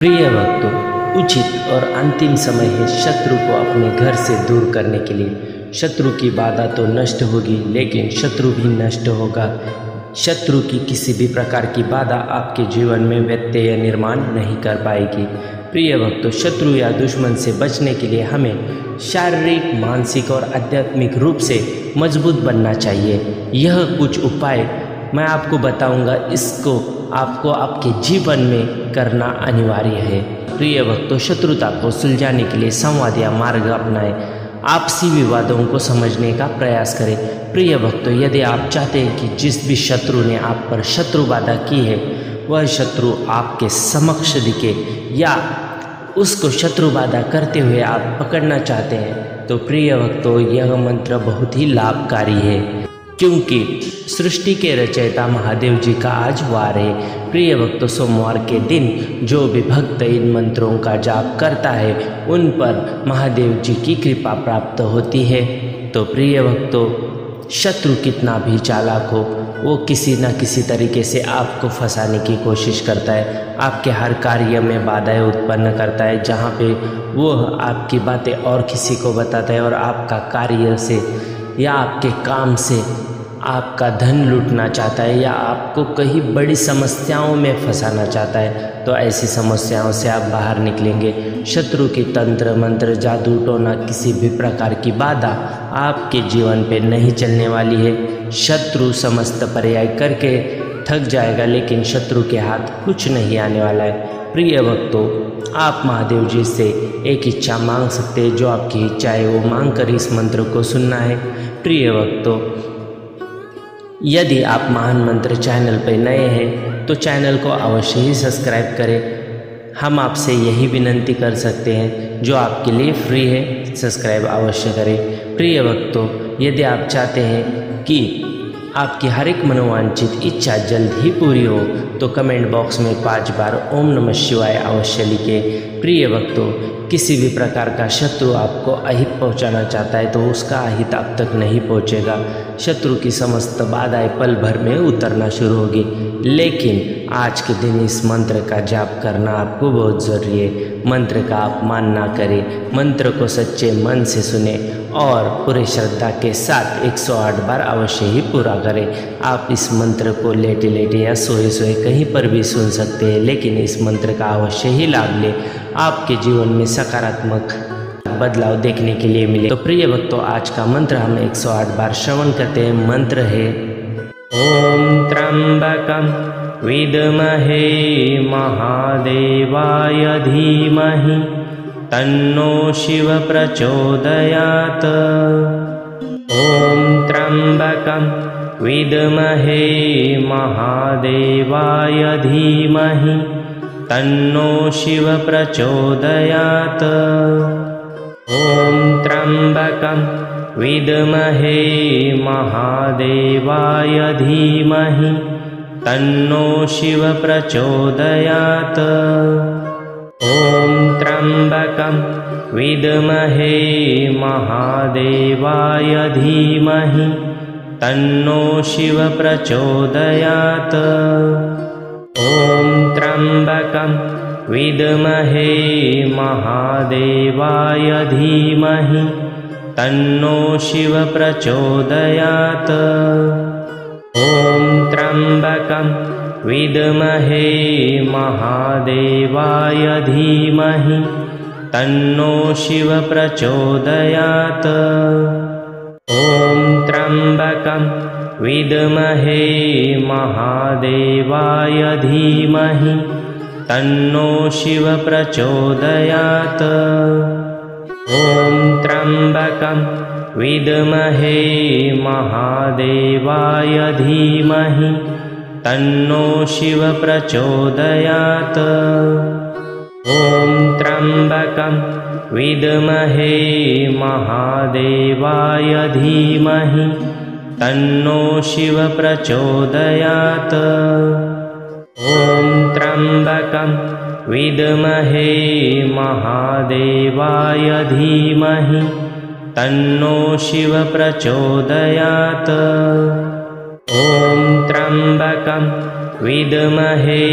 प्रिय भक्तों, उचित और अंतिम समय है शत्रु को अपने घर से दूर करने के लिए। शत्रु की बाधा तो नष्ट होगी, लेकिन शत्रु भी नष्ट होगा। शत्रु की किसी भी प्रकार की बाधा आपके जीवन में व्यत्यय निर्माण नहीं कर पाएगी। प्रिय भक्तों, शत्रु या दुश्मन से बचने के लिए हमें शारीरिक, मानसिक और आध्यात्मिक रूप से मजबूत बनना चाहिए। यह कुछ उपाय मैं आपको बताऊंगा, इसको आपको आपके जीवन में करना अनिवार्य है। प्रिय भक्तों, शत्रुता को सुलझाने के लिए संवाद या मार्ग अपनाएं। आपसी विवादों को समझने का प्रयास करें। प्रिय भक्तों, यदि आप चाहते हैं कि जिस भी शत्रु ने आप पर शत्रु बाधा की है वह शत्रु आपके समक्ष दिखे, या उसको शत्रु बाधा करते हुए आप पकड़ना चाहते हैं, तो प्रिय भक्तों, यह मंत्र बहुत ही लाभकारी है, क्योंकि सृष्टि के रचयिता महादेव जी का आज वार है। प्रिय भक्तों, सोमवार के दिन जो भी भक्त इन मंत्रों का जाप करता है उन पर महादेव जी की कृपा प्राप्त होती है। तो प्रिय भक्तों, शत्रु कितना भी चालाक हो, वो किसी न किसी तरीके से आपको फंसाने की कोशिश करता है। आपके हर कार्य में बाधाएं उत्पन्न करता है, जहाँ पे वो आपकी बातें और किसी को बताता है और आपका कार्य से या आपके काम से आपका धन लूटना चाहता है, या आपको कहीं बड़ी समस्याओं में फंसाना चाहता है। तो ऐसी समस्याओं से आप बाहर निकलेंगे। शत्रु की तंत्र मंत्र, जादू टोना, किसी भी प्रकार की बाधा आपके जीवन पे नहीं चलने वाली है। शत्रु समस्त पर्याय करके थक जाएगा, लेकिन शत्रु के हाथ कुछ नहीं आने वाला है। प्रिय भक्तों, आप महादेव जी से एक इच्छा मांग सकते हैं। जो आपकी इच्छा है वो मांग कर इस मंत्र को सुनना है। प्रिय भक्तों, यदि आप महान मंत्र चैनल पर नए हैं तो चैनल को अवश्य ही सब्सक्राइब करें। हम आपसे यही विनंती कर सकते हैं, जो आपके लिए फ्री है, सब्सक्राइब अवश्य करें। प्रिय भक्तों, यदि आप चाहते हैं कि आपकी हर एक मनोवांछित इच्छा जल्द ही पूरी हो तो कमेंट बॉक्स में 5 बार ओम नमः शिवाय अवश्य लिखें। प्रिय भक्तों, किसी भी प्रकार का शत्रु आपको अहित पहुंचाना चाहता है तो उसका अहित आप तक नहीं पहुंचेगा। शत्रु की समस्त बाधाएं पल भर में उतरना शुरू होगी, लेकिन आज के दिन इस मंत्र का जाप करना आपको बहुत ज़रूरी है। मंत्र का अपमान ना करें, मंत्र को सच्चे मन से सुने और पूरे श्रद्धा के साथ 108 बार अवश्य ही पूरा करें। आप इस मंत्र को लेटे लेटे या सोए सोए कहीं पर भी सुन सकते हैं, लेकिन इस मंत्र का अवश्य ही लाभ लें। आपके जीवन में सकारात्मक बदलाव देखने के लिए मिले। तो प्रिय भक्तों, आज का मंत्र हम 108 बार श्रवण करते हैं। मंत्र है ओम त्र्यंबकं विद्महे महादेवाय धीमहि तन्नो शिव प्रचोदयात्। ओम त्र्यंबकं विद्महे महादेवाय धीमहि तन्नो शिव प्रचोदयात्। ओम त्र्यंबकं विद्महे महादेवाय धीमहि तन्नो शिव प्रचोदयात्। ओम त्र्यंबकं विद्महे महादेवाय धीमहि तन्नो शिव प्रचोदयात्। ओम त्र्यंबकं विद्महे महादेवाय धीमहि तन्नो शिव प्रचोदयात्। ओम त्र्यंबकं विद्महे महादेवाय धीमहि तन्नो शिव प्रचोदयात्। ओम त्र्यंबकं विद्महे महादेवाय धीमहि तन्नो शिव प्रचोदयात्। ओम त्र्यंबकं विद्महे महादेवाय धीमहि तन्नो शिव प्रचोदयात्। ओम त्र्यंबकं विद्महे महादेवाय धीमहि तन्नो शिव प्रचोदयात्। ओम त्र्यंबकं विद्महे महादेवाय धीमहि तन्नो शिव प्रचोदयात्। ओम त्र्यंबकं विद्महे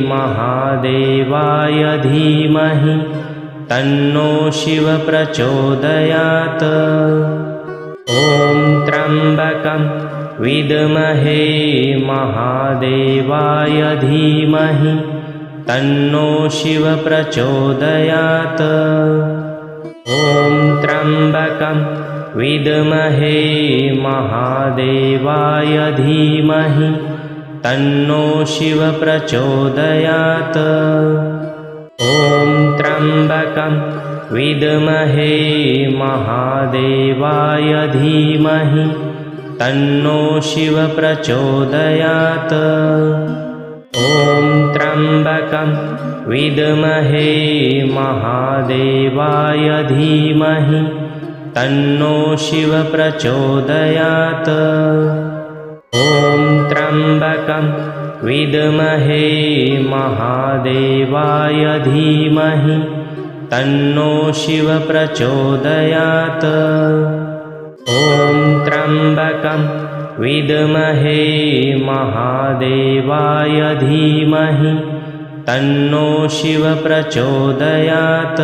महादेवाय धीमहि तन्नो शिव प्रचोदयात्। ॐ त्र्यम्बकं विद्महे महादेवाय धीमहि तन्नो शिव प्रचोदयात्। ॐ त्र्यम्बकं विद्महे महादेवाय धीमहि तन्नो शिव प्रचोदयात्। ॐ त्र्यम्बकं विद्महे महादेवाय धीमहि तन्नो शिव प्रचोदयात्। ॐ त्र्यम्बकं विद्महे महादेवाय धीमहि तन्नो शिव प्रचोदयात्। ॐ त्र्यम्बकं विद्महे महादेवाय धीमहि तन्नो शिव प्रचोदयात्। ॐ त्र्यम्बकं विद्महे महादेवाय धीमहि तन्नो शिव प्रचोदयात्।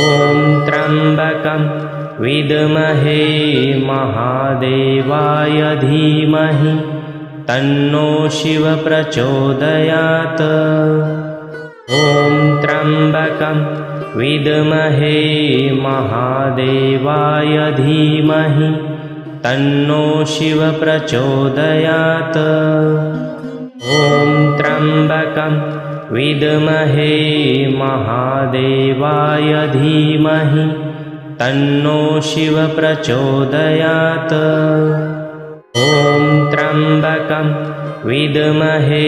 ॐ त्र्यम्बकं विद्महे महादेवाय धीमहि तन्नो शिव प्रचोदयात्। ॐ त्र्यम्बकं विद्महे महादेवाय धीमहि तन्नो शिव प्रचोदयात्। ॐ त्र्यम्बकं विद्महे महादेवाय धीमहि तन्नो शिव प्रचोदयात्। ॐ त्र्यम्बकं विद्महे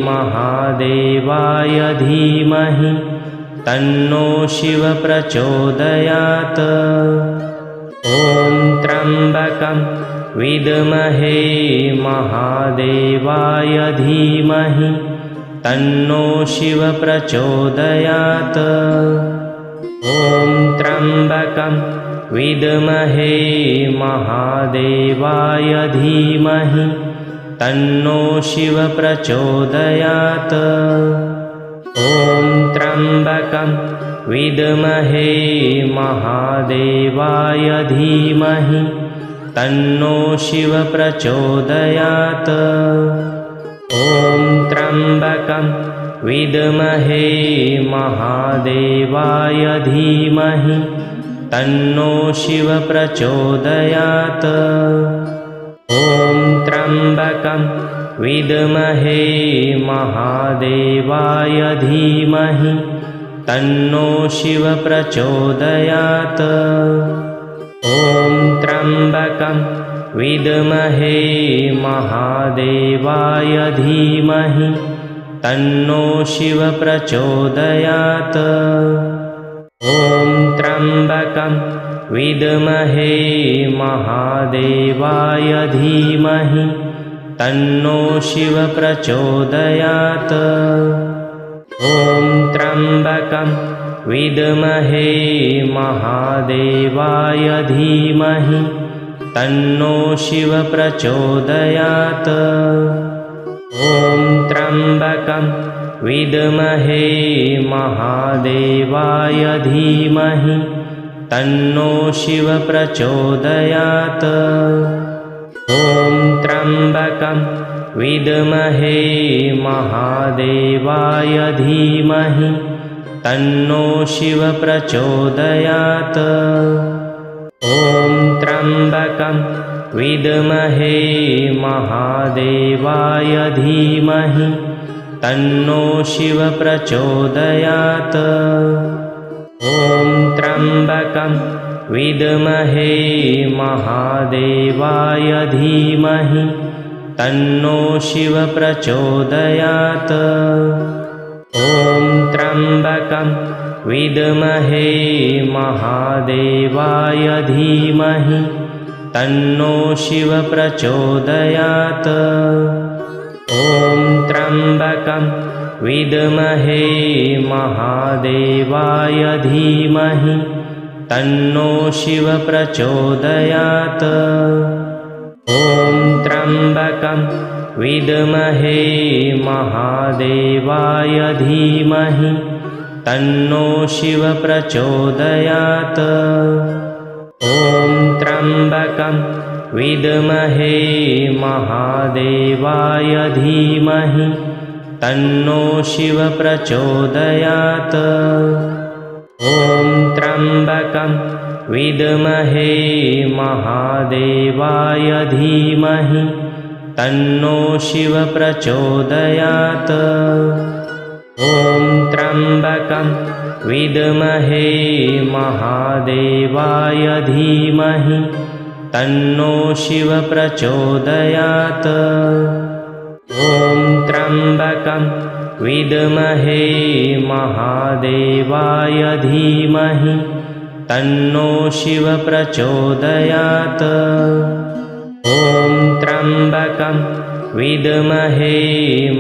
महादेवाय धीमहि तन्नो शिव प्रचोदयात्। ॐ त्र्यम्बकं विद्महे महादेवाय धीमहि तन्नो शिव प्रचोदयात्। ॐ त्र्यम्बकं विद्महे महादेवाय धीमहि तन्नो शिव प्रचोदयात्। ॐ त्र्यम्बकं विद्महे महादेवाय धीमहि तन्नो शिव प्रचोदयात्। ॐ त्र्यम्बकं विद्महे महादेवाय धीमहि तन्नो शिव प्रचोदयात्। ॐ त्र्यम्बकं विद्महे महादेवाय धीमहि तन्नो शिव प्रचोदयात्। ॐ त्र्यम्बकं विद्महे महादेवाय धीमहि तन्नो शिव प्रचोदयात्। ॐ त्र्यम्बकं विद्महे महादेवाय धीमहि तन्नो शिव प्रचोदयात्। ॐ त्र्यम्बकं विद्महे महादेवाय धीमहि तन्नो शिव प्रचोदयात्। ॐ त्र्यम्बकं विद्महे महादेवाय धीमहि तन्नो शिव प्रचोदयात्। ॐ त्र्यम्बकं विद्महे महादेवाय धीमहि तन्नो शिव प्रचोदयात्। ॐ त्र्यम्बकं विद्महे महादेवाय धीमहि तन्नो शिव प्रचोदयात्। ॐ त्र्यम्बकं विद्महे महादेवाय धीमहि तन्नो शिव प्रचोदयात्। ॐ त्र्यम्बकं विद्महे महादेवाय धीमहि तन्नो शिव प्रचोदयात्। ॐ त्र्यम्बकं विद्महे महादेवाय धीमहि तन्नो शिव प्रचोदयात्। ॐ त्र्यम्बकं विद्महे महादेवाय धीमहि तन्नो शिव प्रचोदयात्। ॐ त्र्यम्बकं विद्महे महादेवाय धीमहि तन्नो शिव प्रचोदयात्। ॐ त्र्यम्बकं विद्महे महादेवाय धीमहि तन्नो शिव प्रचोदयात्। ॐ त्र्यम्बकं विद्महे महादेवाय धीमहि तन्नो शिव प्रचोदयात्। ॐ त्र्यम्बकं विद्महे महादेवाय धीमहि तन्नो शिव प्रचोदयात्। ॐ त्र्यम्बकं विद्महे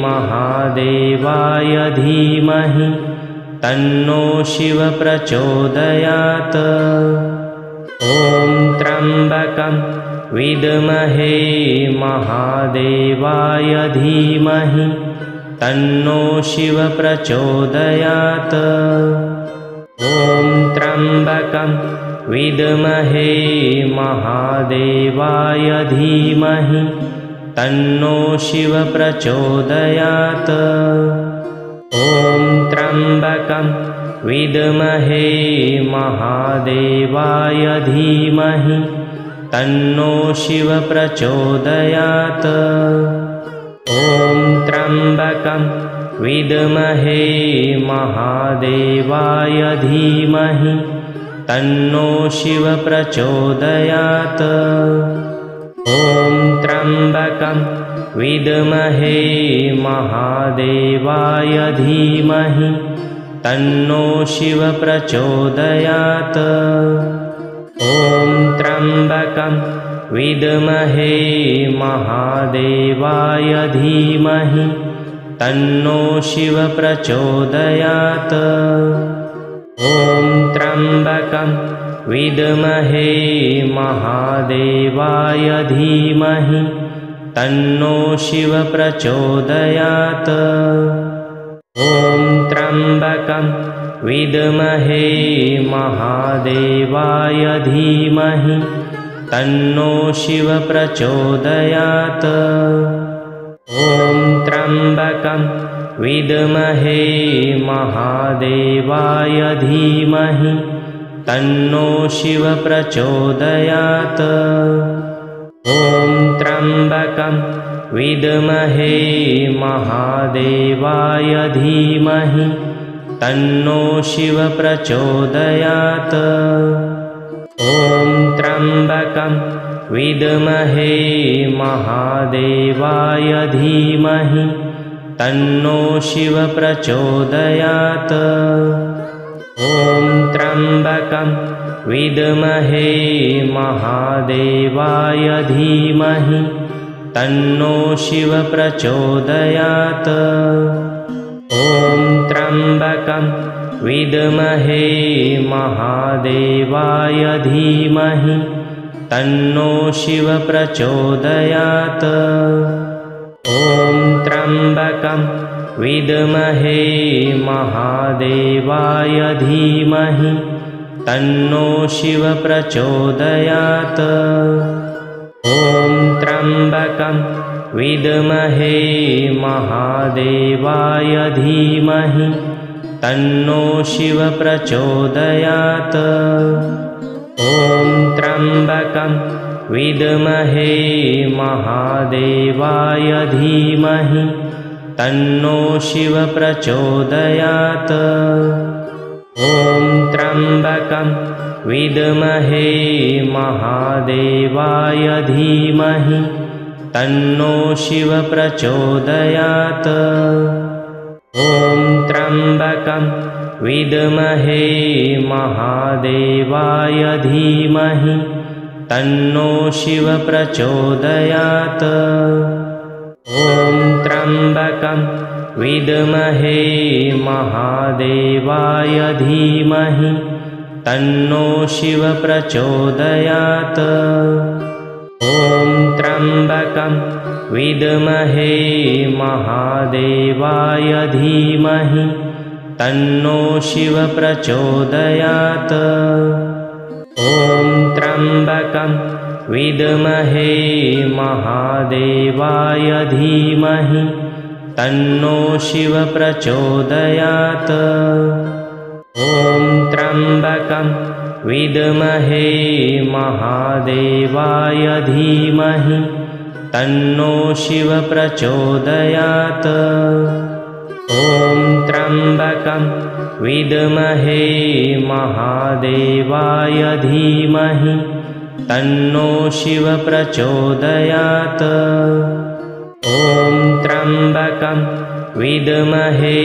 महादेवाय धीमहि तन्नो शिव प्रचोदयात्। ॐ त्र्यम्बकं विद्महे महादेवाय धीमहि तन्नो शिव प्रचोदयात्। ॐ त्र्यम्बकं विद्महे महादेवाय धीमहि तन्नो शिव प्रचोदयात्। ॐ त्र्यम्बकं विद्महे महादेवाय धीमहि तन्नो शिव प्रचोदयात्। ॐ त्र्यम्बकं विद्महे महादेवाय धीमहि तन्नो शिव प्रचोदयात्। ॐ त्र्यम्बकं विद्महे महादेवाय धीमहि तन्नो शिव प्रचोदयात्। ॐ त्र्यम्बकं विद्महे महादेवाय धीमहि तन्नो शिव प्रचोदयात्। ॐ त्र्यम्बकं विद्महे महादेवाय धीमहि तन्नो शिव प्रचोदयात्। ॐ त्र्यम्बकं विद्महे महादेवाय धीमहि तन्नो शिव प्रचोदयात्। ॐ त्र्यम्बकं विद्महे महादेवाय धीमहि तन्नो शिव प्रचोदयात्। ॐ त्र्यम्बकं विद्महे महादेवाय धीमहि तन्नो शिव प्रचोदयात्। ॐ त्र्यम्बकं विद्महे महादेवाय धीमहि तन्नो शिव प्रचोदयात्। ॐ त्र्यम्बकं विद्महे महादेवाय धीमहि तन्नो शिव प्रचोदयात्। ॐ त्र्यम्बकं विद्महे महादेवाय धीमहि तन्नो शिव प्रचोदयात्। ॐ त्र्यम्बकं विद्महे महादेवाय धीमहि तन्नो शिव प्रचोदयात्। ॐ त्र्यम्बकं विद्महे महादेवाय धीमहि तन्नो शिव प्रचोदयात्। ॐ त्र्यम्बकं विद्महे महादेवाय धीमहि तन्नो शिव प्रचोदयात्। ॐ त्र्यम्बकं विद्महे महादेवाय धीमहि तन्नो शिव प्रचोदयात्। ॐ त्र्यम्बकं विद्महे महादेवाय धीमहि तन्नो शिव प्रचोदयात्। ॐ त्र्यम्बकं विद्महे महादेवाय धीमहि तन्नो शिव प्रचोदयात्। ॐ त्र्यम्बकं विद्महे महादेवाय धीमहि तन्नो शिव प्रचोदयात्। ॐ त्र्यम्बकं विद्महे महादेवाय धीमहि तन्नो शिव प्रचोदयात्। ॐ त्र्यम्बकं विद्महे महादेवाय धीमहि तन्नो शिव प्रचोदयात्। ॐ त्र्यम्बकं विद्महे महादेवाय धीमहि तन्नो शिव प्रचोदयात्। ॐ त्र्यम्बकं विद्महे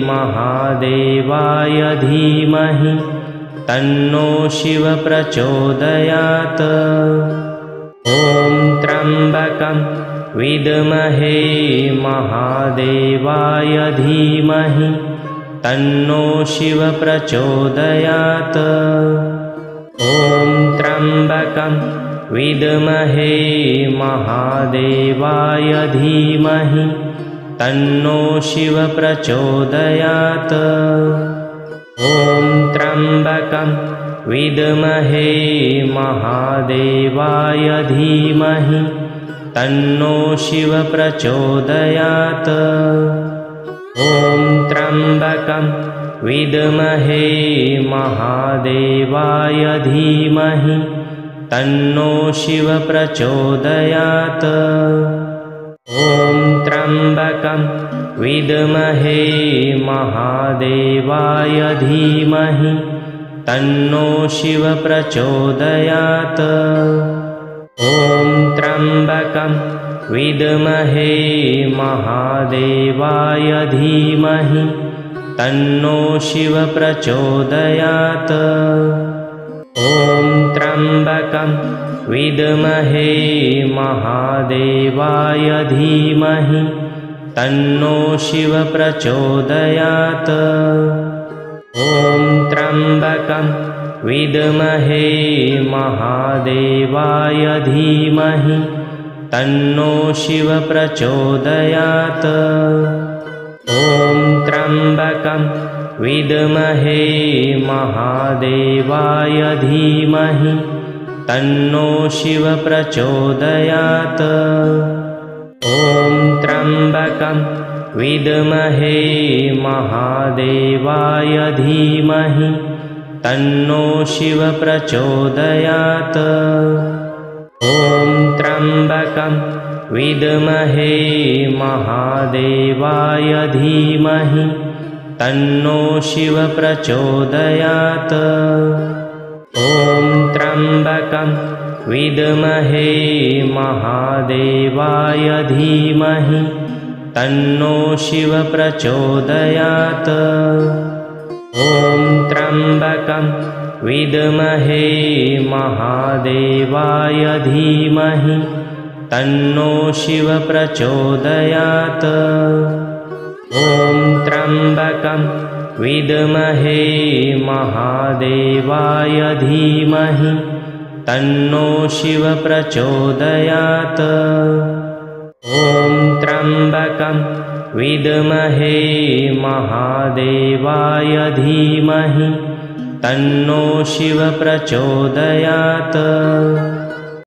महादेवाय धीमहि तन्नो शिव प्रचोदयात्। ॐ त्र्यम्बकं विद्महे महादेवाय धीमहि तन्नो शिव प्रचोदयात्। ॐ त्र्यम्बकं विद्महे महादेवाय धीमहि तन्नो शिव प्रचोदयात्। ॐ त्र्यम्बकं विद्महे महादेवाय धीमहि तन्नो शिव प्रचोदयात्। ॐ त्र्यम्बकं विद्महे महादेवाय धीमहि तन्नो शिव प्रचोदयात्। ॐ त्र्यम्बकं विद्महे महादेवाय धीमहि तन्नो शिव प्रचोदयात्। ॐ त्र्यम्बकं विद्महे महादेवाय धीमहि तन्नो शिव प्रचोदयात्। ॐ त्र्यम्बकं विद्महे महादेवाय धीमहि तन्नो शिव प्रचोदयात्। ॐ त्र्यम्बकं विद्महे महादेवाय धीमहि तन्नो शिव प्रचोदयात्। ॐ त्र्यम्बकं विद्महे महादेवाय धीमहि तन्नो शिव प्रचोदयात्। ॐ त्र्यम्बकं विद्महे महादेवाय धीमहि तन्नो शिव प्रचोदयात्। ॐ त्र्यम्बकं विद्महे महादेवाय धीमहि तन्नो शिव प्रचोदयात्। ॐ त्र्यम्बकं विद्महे महादेवाय धीमहि तन्नो शिव प्रचोदयात्। ॐ त्र्यम्बकं विद्महे महादेवाय धीमहि तन्नो शिव प्रचोदयात्। ॐ त्र्यम्बकं विद्महे महादेवाय धीमहि तन्नो शिव प्रचोदयात्। ॐ त्र्यम्बकं विद्महे महादेवाय धीमहि तन्नो शिव प्रचोदयात्।